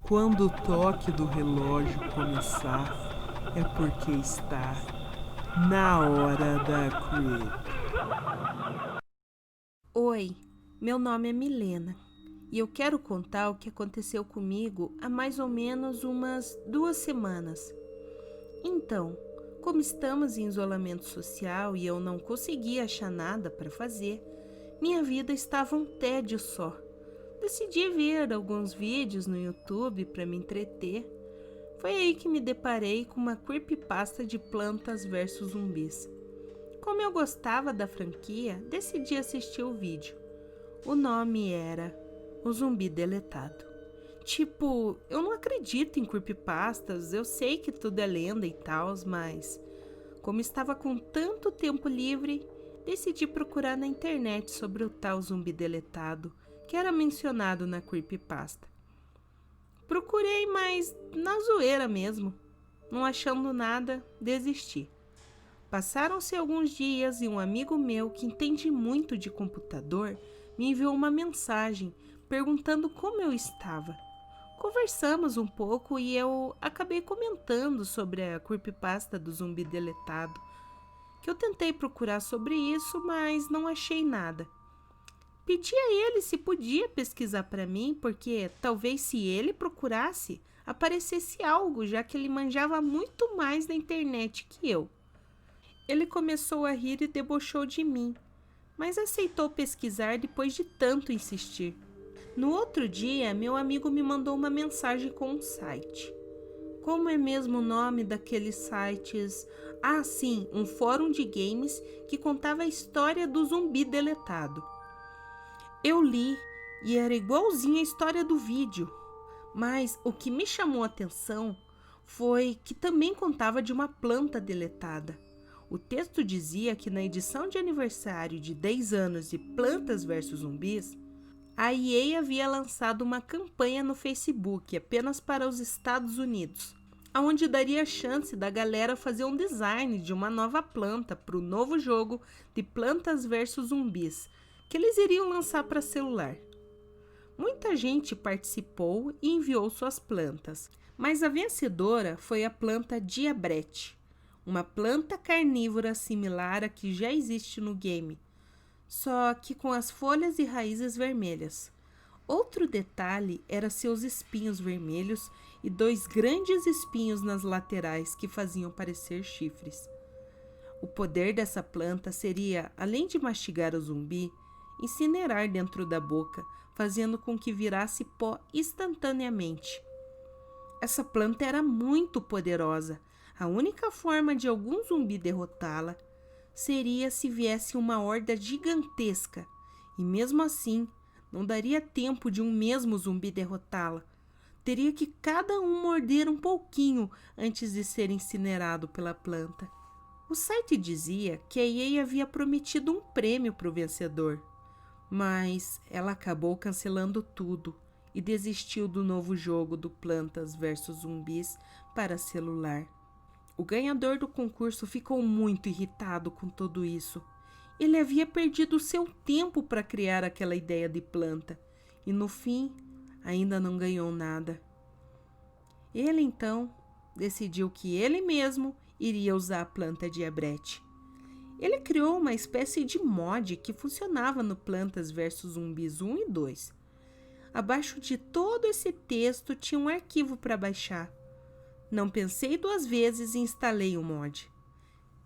Quando o toque do relógio começar, é porque está na hora da creep. Oi, meu nome é Milena e eu quero contar o que aconteceu comigo há mais ou menos umas 2 semanas. Então, como estamos em isolamento social e eu não conseguia achar nada para fazer, minha vida estava um tédio só. Decidi ver alguns vídeos no YouTube para me entreter. Foi aí que me deparei com uma creepypasta de Plantas versus Zumbis. Como eu gostava da franquia, decidi assistir o vídeo. O nome era O Zumbi Deletado. Tipo, eu não acredito em creepypastas, eu sei que tudo é lenda e tal, mas como estava com tanto tempo livre, decidi procurar na internet sobre o tal zumbi deletado que era mencionado na creepypasta. Procurei, mas na zoeira mesmo. Não achando nada, desisti. Passaram-se alguns dias e um amigo meu que entende muito de computador me enviou uma mensagem perguntando como eu estava. Conversamos um pouco e eu acabei comentando sobre a creepypasta do zumbi deletado, que eu tentei procurar sobre isso, mas não achei nada. Pedi a ele se podia pesquisar para mim, porque talvez se ele procurasse, aparecesse algo, já que ele manjava muito mais da internet que eu. Ele começou a rir e debochou de mim, mas aceitou pesquisar depois de tanto insistir. No outro dia, meu amigo me mandou uma mensagem com um site. Como é mesmo o nome daqueles sites? Ah, sim, um fórum de games que contava a história do zumbi deletado. Eu li e era igualzinho a história do vídeo, mas o que me chamou a atenção foi que também contava de uma planta deletada. O texto dizia que na edição de aniversário de 10 anos de Plantas vs Zumbis, a EA havia lançado uma campanha no Facebook apenas para os Estados Unidos, onde daria a chance da galera fazer um design de uma nova planta para o novo jogo de Plantas vs Zumbis, que eles iriam lançar para celular. Muita gente participou e enviou suas plantas, mas a vencedora foi a planta Diabrete, uma planta carnívora similar à que já existe no game, só que com as folhas e raízes vermelhas. Outro detalhe era seus espinhos vermelhos e 2 grandes espinhos nas laterais que faziam parecer chifres. O poder dessa planta seria, além de mastigar o zumbi, incinerar dentro da boca, fazendo com que virasse pó instantaneamente. Essa planta era muito poderosa. A única forma de algum zumbi derrotá-la seria se viesse uma horda gigantesca, e mesmo assim não daria tempo de um mesmo zumbi derrotá-la. Teria que cada um morder um pouquinho antes de ser incinerado pela planta. O site dizia que a EA havia prometido um prêmio para o vencedor, mas ela acabou cancelando tudo e desistiu do novo jogo do Plantas vs Zumbis para celular. O ganhador do concurso ficou muito irritado com tudo isso. Ele havia perdido seu tempo para criar aquela ideia de planta e no fim ainda não ganhou nada. Ele então decidiu que ele mesmo iria usar a planta Diabrete. Ele criou uma espécie de mod que funcionava no Plantas vs Zumbis 1 e 2. Abaixo de todo esse texto tinha um arquivo para baixar. Não pensei 2 vezes e instalei o mod.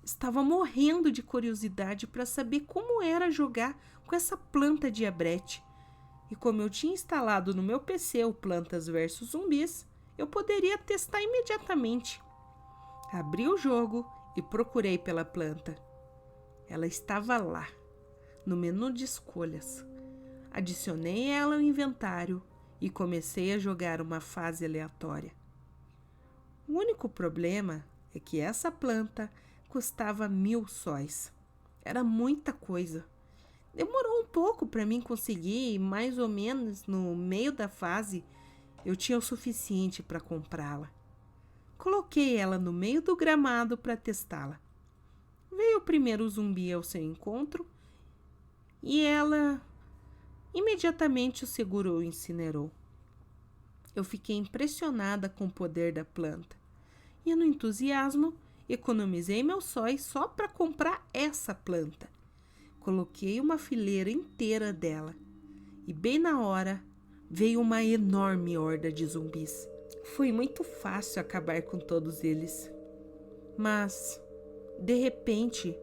Estava morrendo de curiosidade para saber como era jogar com essa planta Diabrete. E como eu tinha instalado no meu PC o Plantas vs Zumbis, eu poderia testar imediatamente. Abri o jogo e procurei pela planta. Ela estava lá, no menu de escolhas. Adicionei ela ao inventário e comecei a jogar uma fase aleatória. O único problema é que essa planta custava 1000 sóis. Era muita coisa. Demorou um pouco para mim conseguir e mais ou menos no meio da fase eu tinha o suficiente para comprá-la. Coloquei ela no meio do gramado para testá-la. Veio o primeiro zumbi ao seu encontro e ela imediatamente o segurou e incinerou. Eu fiquei impressionada com o poder da planta. E no entusiasmo, economizei meus sóis só para comprar essa planta. Coloquei uma fileira inteira dela. E bem na hora, veio uma enorme horda de zumbis. Foi muito fácil acabar com todos eles. Mas, de repente,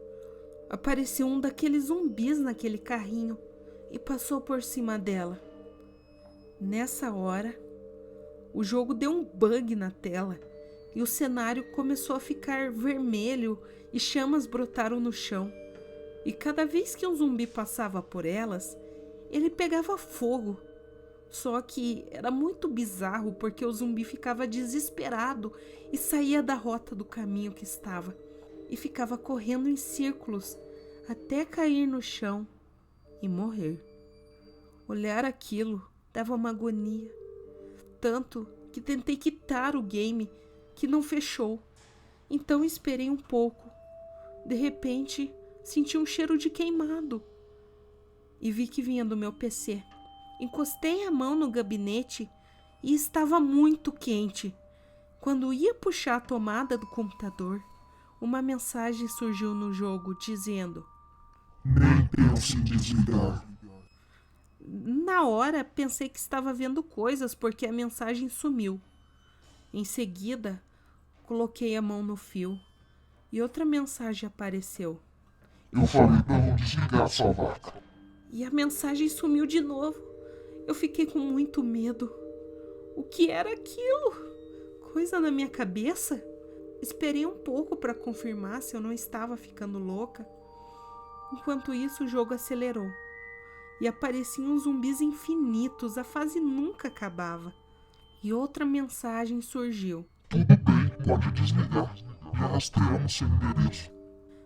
apareceu um daqueles zumbis naquele carrinho e passou por cima dela. Nessa hora, o jogo deu um bug na tela e o cenário começou a ficar vermelho e chamas brotaram no chão. E cada vez que um zumbi passava por elas, ele pegava fogo. Só que era muito bizarro porque o zumbi ficava desesperado e saía da rota do caminho que estava e ficava correndo em círculos até cair no chão e morrer. Olhar aquilo dava uma agonia, tanto que tentei quitar o game que não fechou. Então esperei um pouco. De repente, senti um cheiro de queimado e vi que vinha do meu PC. Encostei a mão no gabinete e estava muito quente. Quando ia puxar a tomada do computador, uma mensagem surgiu no jogo dizendo: nem pense em desligar. Na hora pensei que estava vendo coisas porque a mensagem sumiu. Em seguida, coloquei a mão no fio e outra mensagem apareceu. Eu falei pra não desligar, sua vaca. E a mensagem sumiu de novo. Eu fiquei com muito medo. O que era aquilo? Coisa na minha cabeça? Esperei um pouco para confirmar se eu não estava ficando louca. Enquanto isso, o jogo acelerou. E apareciam zumbis infinitos. A fase nunca acabava. E outra mensagem surgiu. Tudo bem, pode desligar. Já rastreamos seu endereço.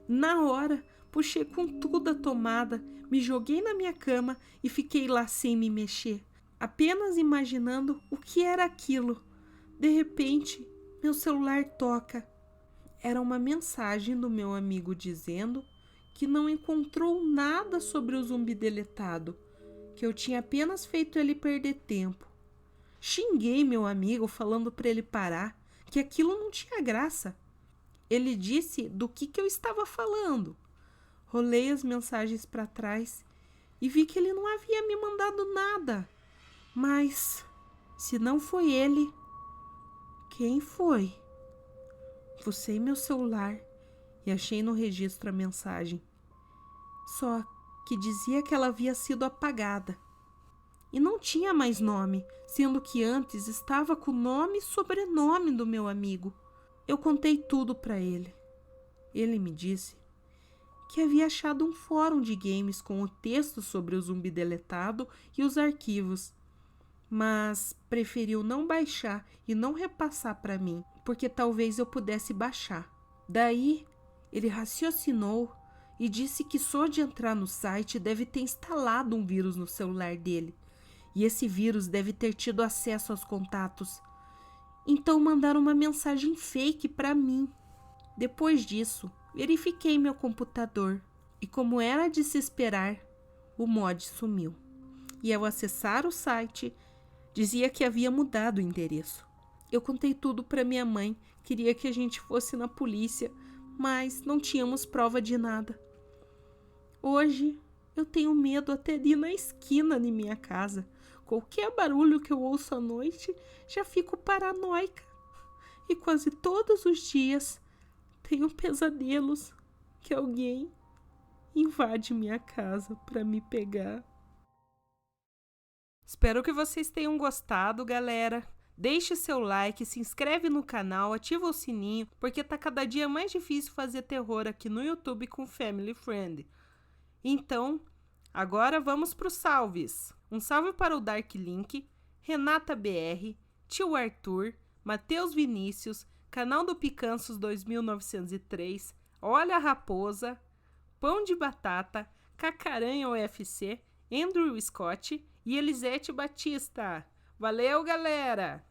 Na hora, puxei com tudo a tomada, me joguei na minha cama e fiquei lá sem me mexer, apenas imaginando o que era aquilo. De repente, meu celular toca. Era uma mensagem do meu amigo dizendo que não encontrou nada sobre o zumbi deletado, que eu tinha apenas feito ele perder tempo. Xinguei meu amigo falando para ele parar, que aquilo não tinha graça. Ele disse do que eu estava falando. Rolei as mensagens para trás e vi que ele não havia me mandado nada. Mas, se não foi ele, quem foi? Fucei meu celular e achei no registro a mensagem. Só que dizia que ela havia sido apagada. E não tinha mais nome, sendo que antes estava com o nome e sobrenome do meu amigo. Eu contei tudo para ele. Ele me disse que havia achado um fórum de games com o texto sobre o zumbi deletado e os arquivos, mas preferiu não baixar e não repassar para mim, porque talvez eu pudesse baixar. Daí, ele raciocinou e disse que só de entrar no site deve ter instalado um vírus no celular dele, e esse vírus deve ter tido acesso aos contatos. Então mandaram uma mensagem fake para mim. Depois disso, verifiquei meu computador e, como era de se esperar, o mod sumiu. E ao acessar o site, dizia que havia mudado o endereço. Eu contei tudo para minha mãe, queria que a gente fosse na polícia, mas não tínhamos prova de nada. Hoje, eu tenho medo até de ir na esquina de minha casa. Qualquer barulho que eu ouço à noite, já fico paranoica. E quase todos os dias tenho pesadelos que alguém invade minha casa para me pegar. Espero que vocês tenham gostado, galera. Deixe seu like, se inscreve no canal, ativa o sininho, porque tá cada dia mais difícil fazer terror aqui no YouTube com Family Friend. Então, agora vamos para os salves. Um salve para o Dark Link, Renata BR, Tio Arthur, Matheus Vinícius, Canal do Picanços 2903, Olha a Raposa, Pão de Batata, Cacaranha UFC, Andrew Scott e Elisete Batista. Valeu, galera!